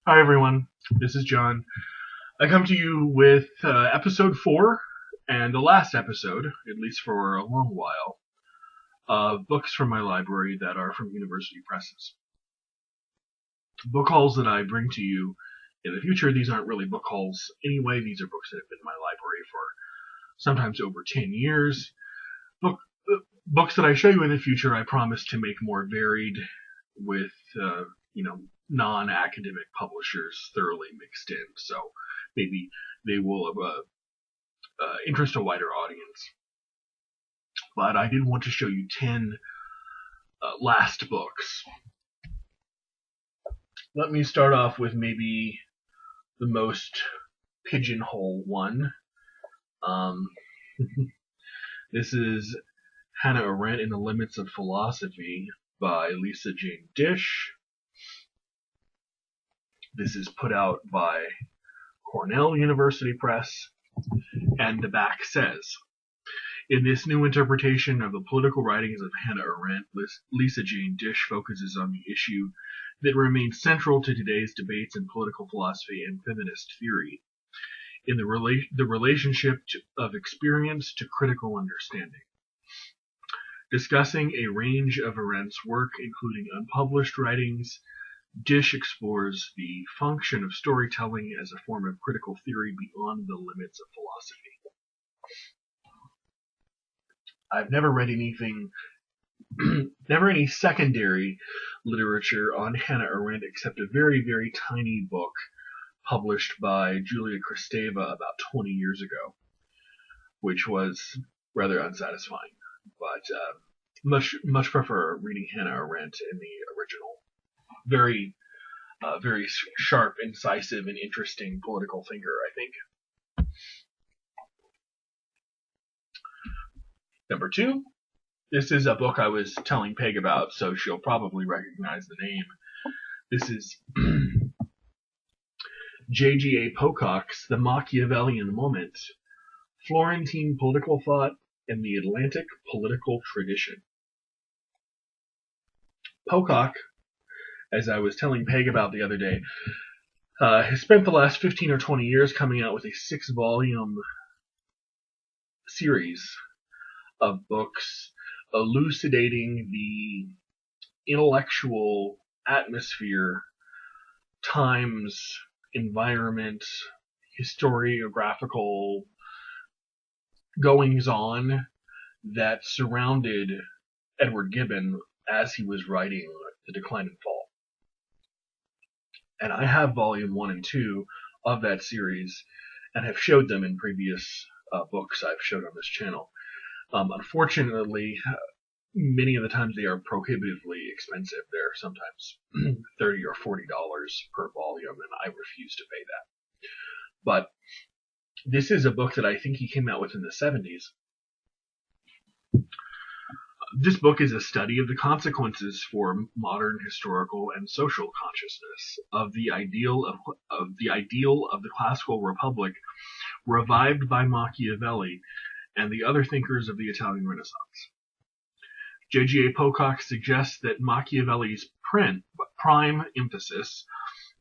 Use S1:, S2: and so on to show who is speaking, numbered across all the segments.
S1: Hi everyone, this is John. I come to you with episode 4 and the last episode, at least for a long while, of books from my library that are from university presses. Book hauls that I bring to you in the future, these aren't really book hauls anyway, these are books that have been in my library for sometimes over 10 years. Books that I show you in the future I promise to make more varied with, non-academic publishers thoroughly mixed in, so maybe they will interest a wider audience. But I did want to show you 10 last books. Let me start off with maybe the most pigeonhole one. This is Hannah Arendt in the Limits of Philosophy by Lisa Jane Dish. This is put out by Cornell University Press, and the back says, in this new interpretation of the political writings of Hannah Arendt, Lisa Jane Dish focuses on the issue that remains central to today's debates in political philosophy and feminist theory, in the relationship of experience to critical understanding. Discussing a range of Arendt's work, including unpublished writings, Dish explores the function of storytelling as a form of critical theory beyond the limits of philosophy. I've never read any secondary literature on Hannah Arendt except a very, very tiny book published by Julia Kristeva about 20 years ago, which was rather unsatisfying, but much prefer reading Hannah Arendt in the original. Very sharp, incisive, and interesting political thinker, I think. Number 2, this is a book I was telling Peg about, so she'll probably recognize the name. This is J.G.A. Pocock's The Machiavellian Moment, Florentine Political Thought and the Atlantic Political Tradition. Pocock, as I was telling Peg about the other day, has spent the last 15 or 20 years coming out with a 6-volume series of books elucidating the intellectual atmosphere, times, environment, historiographical goings-on that surrounded Edward Gibbon as he was writing The Decline and Fall. And I have volume 1 and 2 of that series and have showed them in previous books I've showed on this channel. Unfortunately, many of the times they are prohibitively expensive. They're sometimes $30 or $40 per volume, and I refuse to pay that. But this is a book that I think he came out with in the 70s. This book is a study of the consequences for modern historical and social consciousness of the ideal of the classical republic revived by Machiavelli and the other thinkers of the Italian Renaissance. J.G.A. Pocock suggests that Machiavelli's prime emphasis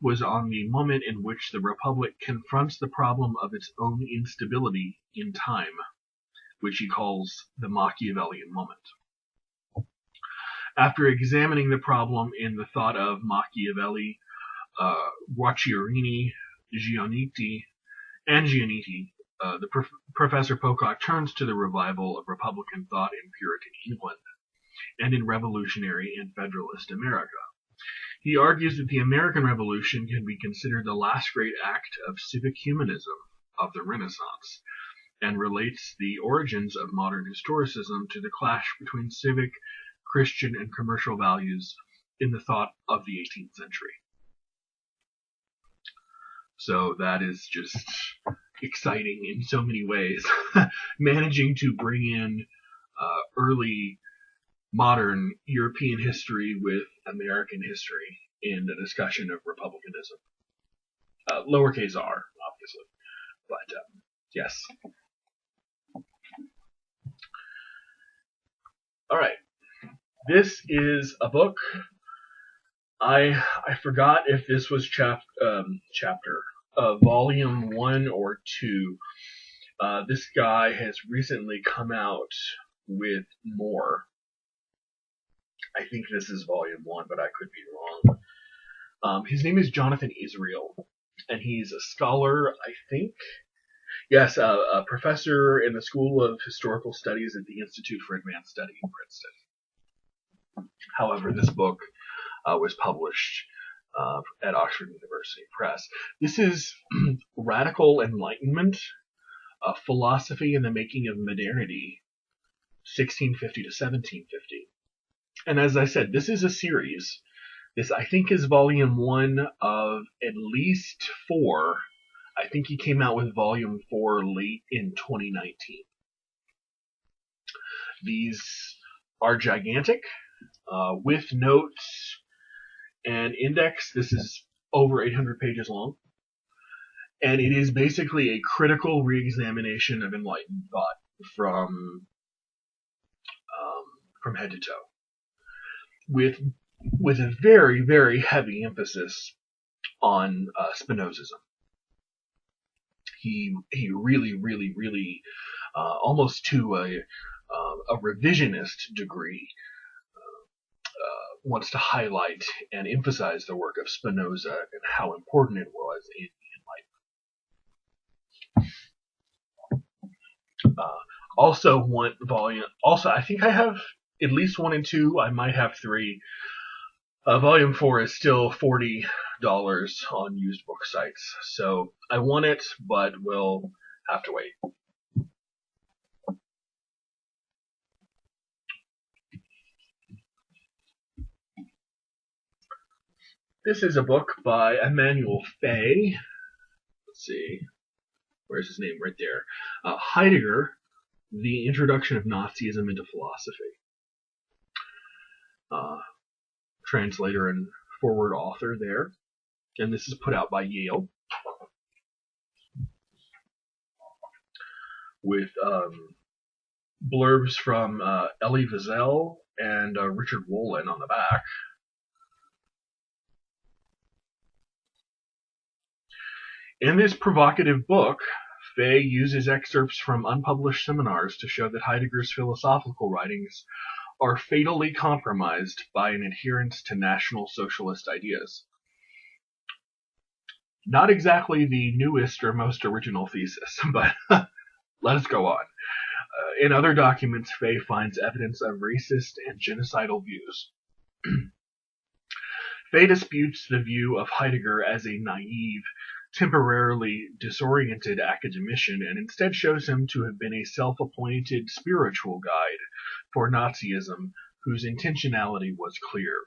S1: was on the moment in which the republic confronts the problem of its own instability in time, which he calls the Machiavellian moment. After examining the problem in the thought of Machiavelli, Guicciardini, Gianniti, Professor Pocock turns to the revival of Republican thought in Puritan England and in revolutionary and federalist America. He argues that the American Revolution can be considered the last great act of civic humanism of the Renaissance, and relates the origins of modern historicism to the clash between civic, Christian, and commercial values in the thought of the 18th century. So that is just exciting in so many ways. Managing to bring in early modern European history with American history in the discussion of republicanism. Lowercase r, obviously. But yes. All right. This is a book I forgot if this was volume 1 or 2. This guy has recently come out with more. I think this is volume 1, but I could be wrong. His name is Jonathan Israel, and he's a scholar, I think. Yes, a professor in the School of Historical Studies at the Institute for Advanced Study in Princeton. However, this book was published at Oxford University Press. This is Radical Enlightenment, a Philosophy in the Making of Modernity, 1650 to 1750. And as I said, this is a series. This, I think, is volume 1 of at least 4. I think he came out with volume 4 late in 2019. These are gigantic, with notes and index. This is over 800 pages long. And it is basically a critical re-examination of enlightened thought from head to toe, with a very, very heavy emphasis on Spinozism. He really, really, really, almost to a revisionist degree, wants to highlight and emphasize the work of Spinoza and how important it was in enlightenment. Also, I think I have at least 1 and 2. I might have 3. Volume 4 is still $40 on used book sites, so I want it, but we'll have to wait. This is a book by Emmanuel Fay. Let's see, where's his name? Right there. Heidegger, The Introduction of Nazism into Philosophy. Translator and forward author there. And this is put out by Yale. With blurbs from Elie Wiesel and Richard Wolin on the back. In this provocative book, Fay uses excerpts from unpublished seminars to show that Heidegger's philosophical writings are fatally compromised by an adherence to National Socialist ideas. Not exactly the newest or most original thesis, but let us go on. In other documents, Fay finds evidence of racist and genocidal views. Fay disputes the view of Heidegger as a naive, temporarily disoriented academician, and instead shows him to have been a self-appointed spiritual guide for Nazism whose intentionality was clear.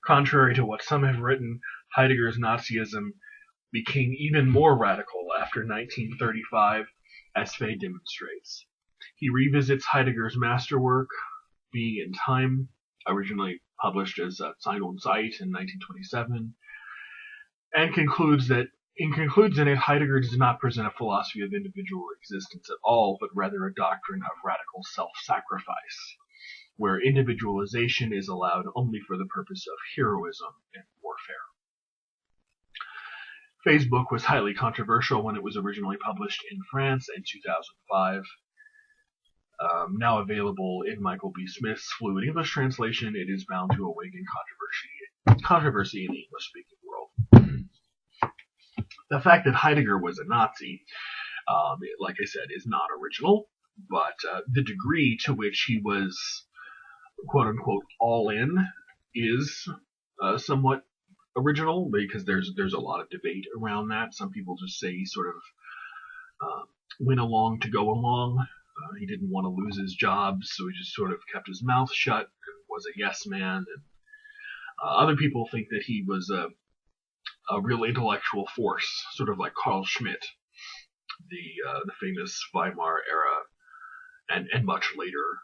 S1: Contrary to what some have written, Heidegger's Nazism became even more radical after 1935, as Fay demonstrates. He revisits Heidegger's masterwork, Being in Time, originally published as Sein und Zeit in 1927, and concludes in it, Heidegger does not present a philosophy of individual existence at all, but rather a doctrine of radical self-sacrifice, where individualization is allowed only for the purpose of heroism and warfare. Fay's book was highly controversial when it was originally published in France in 2005. Now available in Michael B. Smith's fluid English translation, it is bound to awaken controversy in the English-speaking world. The fact that Heidegger was a Nazi, like I said, is not original, but the degree to which he was, quote-unquote, all in is somewhat original, because there's a lot of debate around that. Some people just say he sort of went along to go along. He didn't want to lose his job, so he just sort of kept his mouth shut and was a yes man. And other people think that he was a real intellectual force, sort of like Carl Schmitt, the famous Weimar era and much later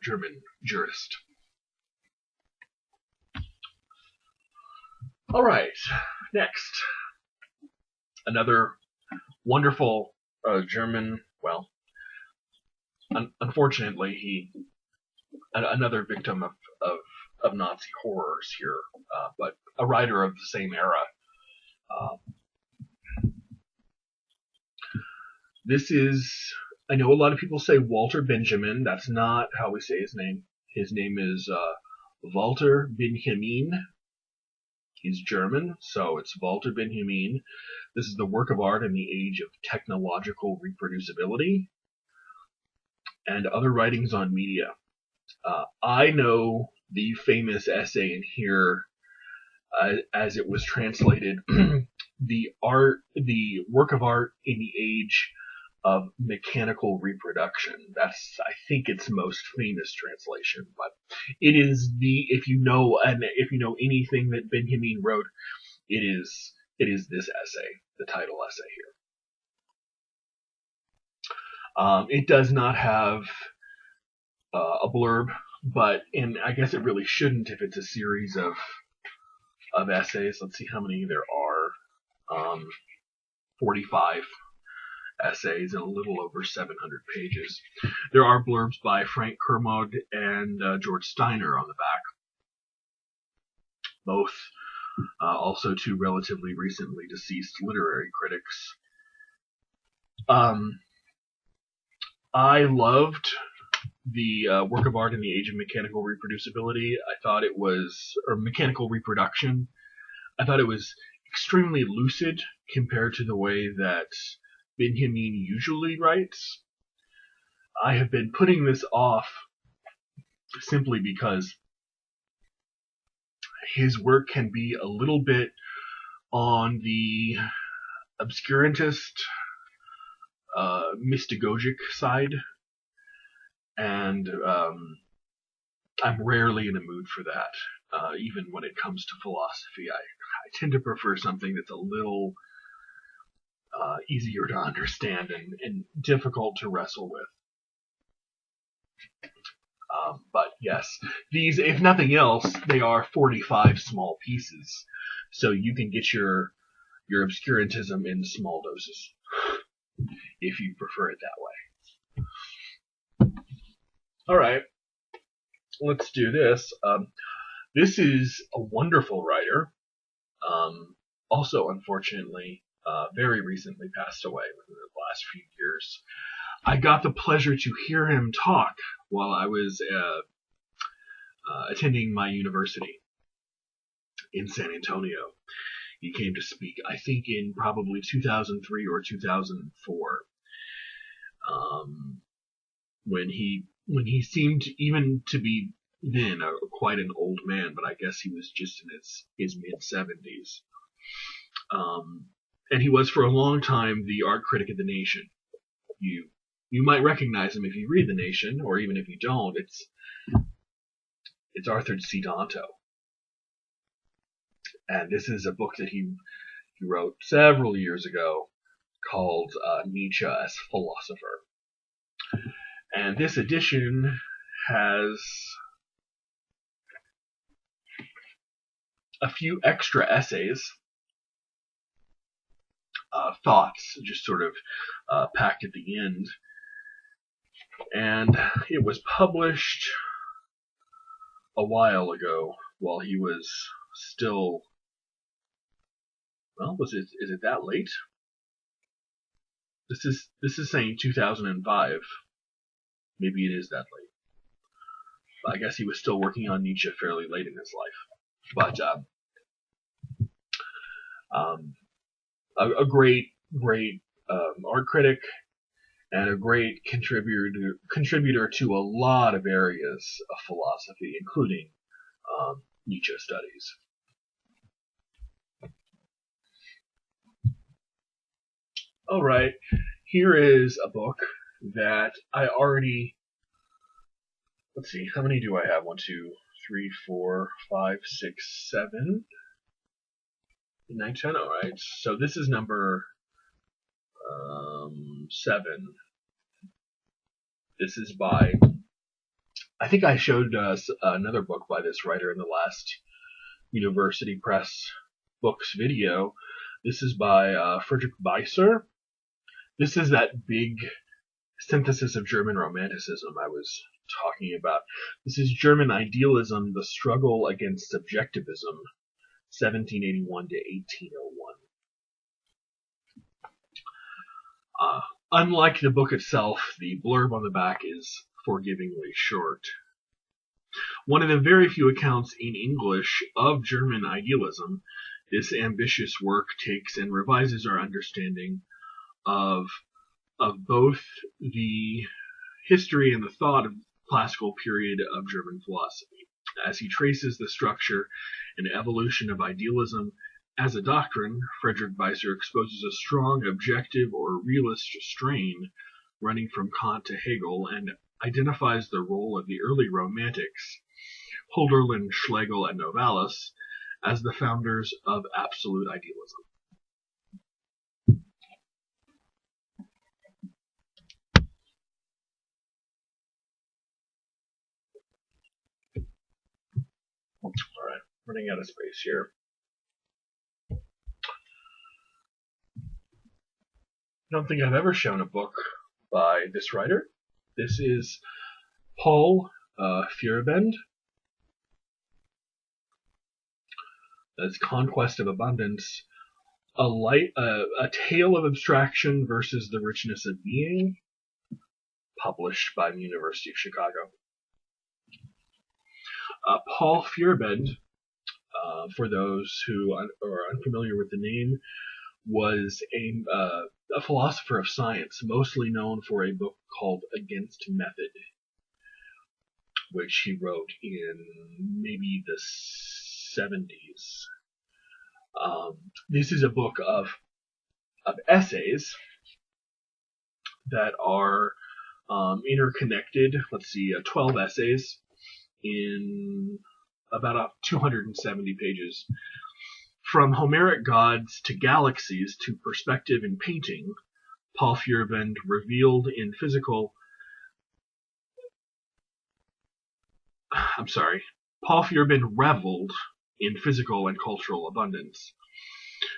S1: German jurist. All right, next, another wonderful German. Well, unfortunately, another victim of Nazi horrors here, but a writer of the same era. This is, I know a lot of people say Walter Benjamin. That's not how we say his name. His name is Walter Benjamin. He's German, so it's Walter Benjamin. This is the work of art in the age of technological reproducibility and other writings on media. I know the famous essay in here as it was translated, the work of art in the age of mechanical reproduction. That's, I think, its most famous translation, but it is if you know anything that Benjamin wrote, it is this essay, the title essay here. It does not have a blurb, and I guess it really shouldn't if it's a series of essays. Let's see how many there are. 45 essays and a little over 700 pages. There are blurbs by Frank Kermode and George Steiner on the back. Both also two relatively recently deceased literary critics. I loved the work of art in the age of mechanical reproducibility. I thought it was, or mechanical reproduction. I thought it was extremely lucid compared to the way that Benjamin usually writes. I have been putting this off simply because his work can be a little bit on the obscurantist, mystagogic side, and I'm rarely in a mood for that. Even when it comes to philosophy, I tend to prefer something that's a little easier to understand and difficult to wrestle with. But yes, these, if nothing else, they are 45 small pieces, so you can get your obscurantism in small doses, if you prefer it that way. All right, let's do this. This is a wonderful writer. Also, unfortunately, very recently passed away within the last few years. I got the pleasure to hear him talk while I was attending my university in San Antonio. He came to speak, I think, in probably 2003 or 2004, when he seemed even to be then quite an old man, but I guess he was just in his mid-70s. And he was for a long time the art critic of The Nation. You might recognize him if you read The Nation, or even if you don't. It's Arthur C. Danto. And this is a book that he wrote several years ago called Nietzsche as Philosopher. And this edition has a few extra essays, thoughts, just sort of packed at the end. And it was published a while ago while he was still, well, is it that late? This is saying 2005. Maybe it is that late. But I guess he was still working on Nietzsche fairly late in his life. But a great art critic and a great contributor to a lot of areas of philosophy, including Nietzsche studies. All right, here is a book that I already, let's see, how many do I have? 1, 2, 3, 4, 5, 6, 7, 9, 10. All right, so this is number 7. This is by, I think I showed another book by this writer in the last University Press Books video. This is by Friedrich Voxer. This is that big synthesis of German Romanticism I was talking about. This is German Idealism, the Struggle Against Subjectivism, 1781 to 1801. Unlike the book itself, the blurb on the back is forgivingly short. One of the very few accounts in English of German idealism, this ambitious work takes and revises our understanding of both the history and the thought of the classical period of German philosophy. As he traces the structure and evolution of idealism as a doctrine, Friedrich Weiser exposes a strong objective or realist strain running from Kant to Hegel and identifies the role of the early Romantics, Hölderlin, Schlegel, and Novalis, as the founders of absolute idealism. All right, running out of space here. I don't think I've ever shown a book by this writer. This is Paul Feyerabend. That's Conquest of Abundance, a tale of abstraction versus the richness of being, published by the University of Chicago. Paul Feyerabend, for those who are unfamiliar with the name, was a philosopher of science, mostly known for a book called Against Method, which he wrote in maybe the 70s. This is a book of essays that are interconnected. Let's see, 12 essays in about 270 pages. From Homeric gods to galaxies to perspective in painting, Paul Feyerabend reveled in physical and cultural abundance.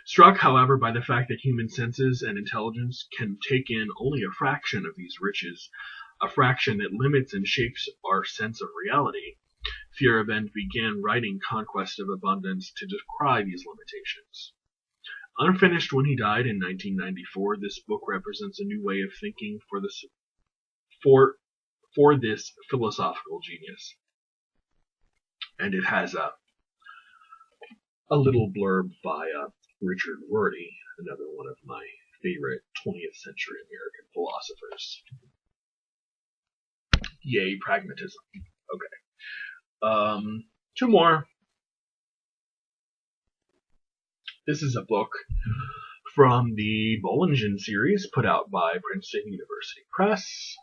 S1: Struck, however, by the fact that human senses and intelligence can take in only a fraction of these riches, a fraction that limits and shapes our sense of reality, Feyerabend began writing Conquest of Abundance to decry these limitations. Unfinished when he died in 1994, this book represents a new way of thinking for this philosophical genius. And it has a little blurb by Richard Rorty, another one of my favorite 20th century American philosophers. Yay, pragmatism. Okay. Two more. This is a book from the Bollingen series put out by Princeton University Press.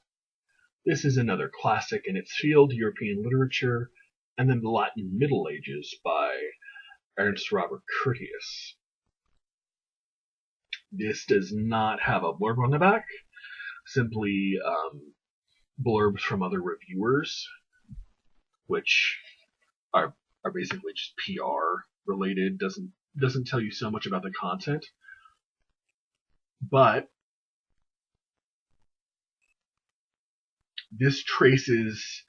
S1: This is another classic in its field, European literature, and then the Latin Middle Ages by Ernst Robert Curtius. This does not have a blurb on the back, simply blurbs from other reviewers, which are basically just PR related, doesn't tell you so much about the content. But this traces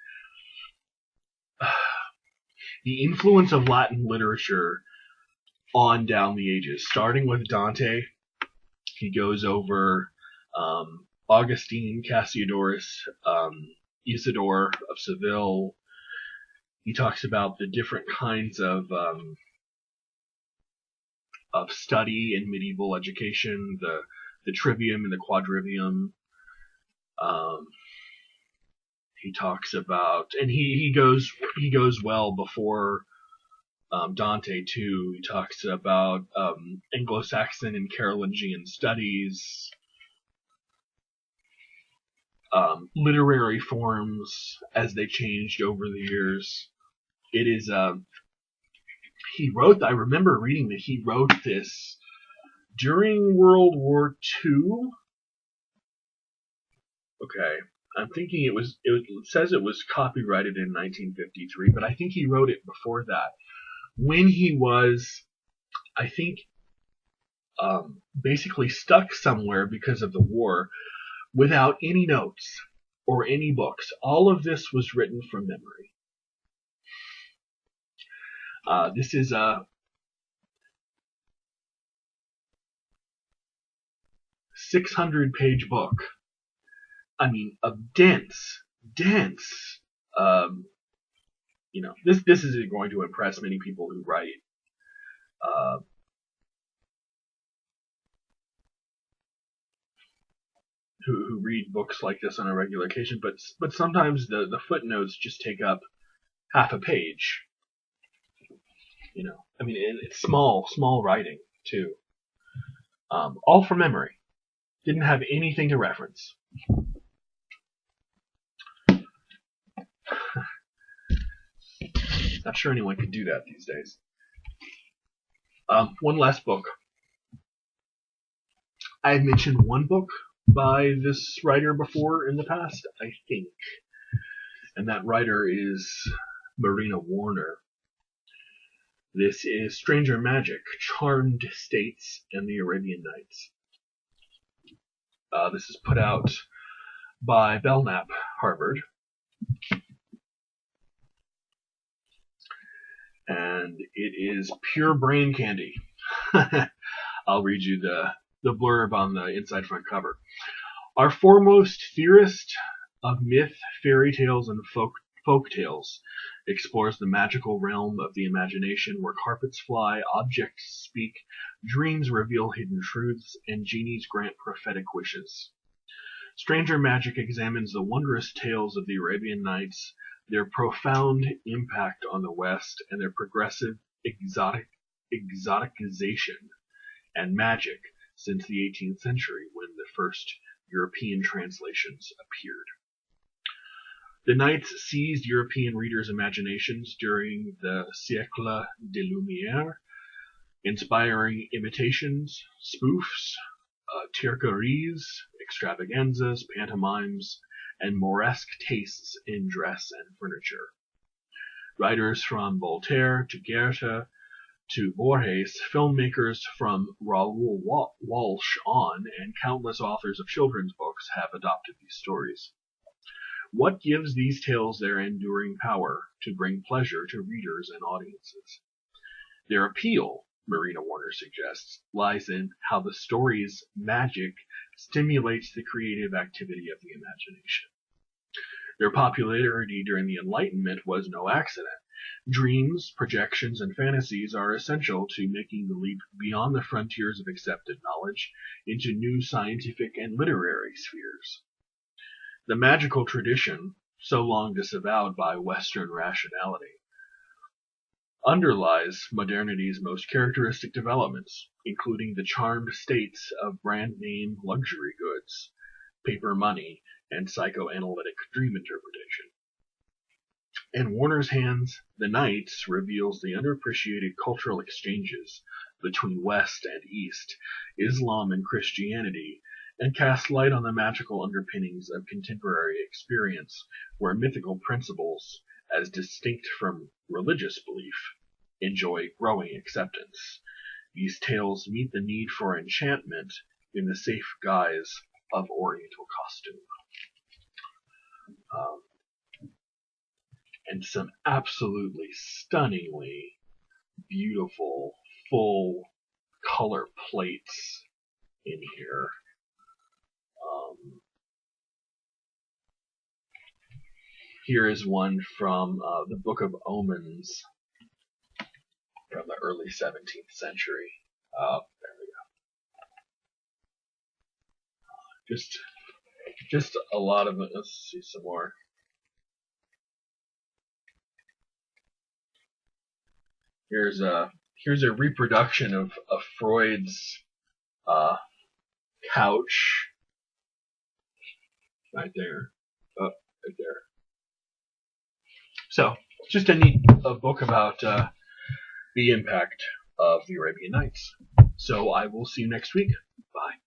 S1: the influence of Latin literature on down the ages, starting with Dante. He goes over Augustine, Cassiodorus, Isidore of Seville. He talks about the different kinds of study in medieval education, the trivium and the quadrivium. He talks about, and he goes well before Dante too. He talks about Anglo-Saxon and Carolingian studies, literary forms as they changed over the years. It is I remember reading that he wrote this during World War II. Okay. I'm thinking it says it was copyrighted in 1953, but I think he wrote it before that. When he was, I think, basically stuck somewhere because of the war without any notes. or any books. All of this was written from memory. This is a 600-page book. I mean, a dense. This isn't going to impress many people who write. Who read books like this on a regular occasion, but sometimes the footnotes just take up half a page. I mean, it's small writing too. All from memory. Didn't have anything to reference. Not sure anyone could do that these days. One last book. I've mentioned one book by this writer before in the past, I think. And that writer is Marina Warner. This is Stranger Magic, Charmed States, and the Arabian Nights. This is put out by Belknap, Harvard. And it is pure brain candy. I'll read you the blurb on the inside front cover. Our foremost theorist of myth, fairy tales, and folk tales explores the magical realm of the imagination where carpets fly, objects speak, dreams reveal hidden truths, and genies grant prophetic wishes. Stranger Magic examines the wondrous tales of the Arabian Nights, their profound impact on the West, and their progressive exoticization and magic since the 18th century when the first European translations appeared. The Knights seized European readers' imaginations during the Siècle des Lumières, inspiring imitations, spoofs, tierqueries, extravaganzas, pantomimes, and Moresque tastes in dress and furniture. Writers from Voltaire to Goethe to Borges, filmmakers from Raoul Walsh on, and countless authors of children's books have adopted these stories. What gives these tales their enduring power to bring pleasure to readers and audiences? Their appeal, Marina Warner suggests, lies in how the story's magic stimulates the creative activity of the imagination. Their popularity during the Enlightenment was no accident. Dreams, projections, and fantasies are essential to making the leap beyond the frontiers of accepted knowledge into new scientific and literary spheres. The magical tradition, so long disavowed by Western rationality, underlies modernity's most characteristic developments, including the charmed states of brand-name luxury goods, paper money, and psychoanalytic dream interpretation. In Warner's hands, The Knights reveals the underappreciated cultural exchanges between West and East, Islam and Christianity, and casts light on the magical underpinnings of contemporary experience, where mythical principles, as distinct from religious belief, enjoy growing acceptance. These tales meet the need for enchantment in the safe guise of Oriental costume. And some absolutely stunningly beautiful full color plates in here. Here is one from the Book of Omens from the early 17th century. There we go. Just a lot of it. Let's see some more. Here's a reproduction of Freud's couch. Right there. Oh, right there. So, just a neat book about the impact of the Arabian Nights. So I will see you next week. Bye.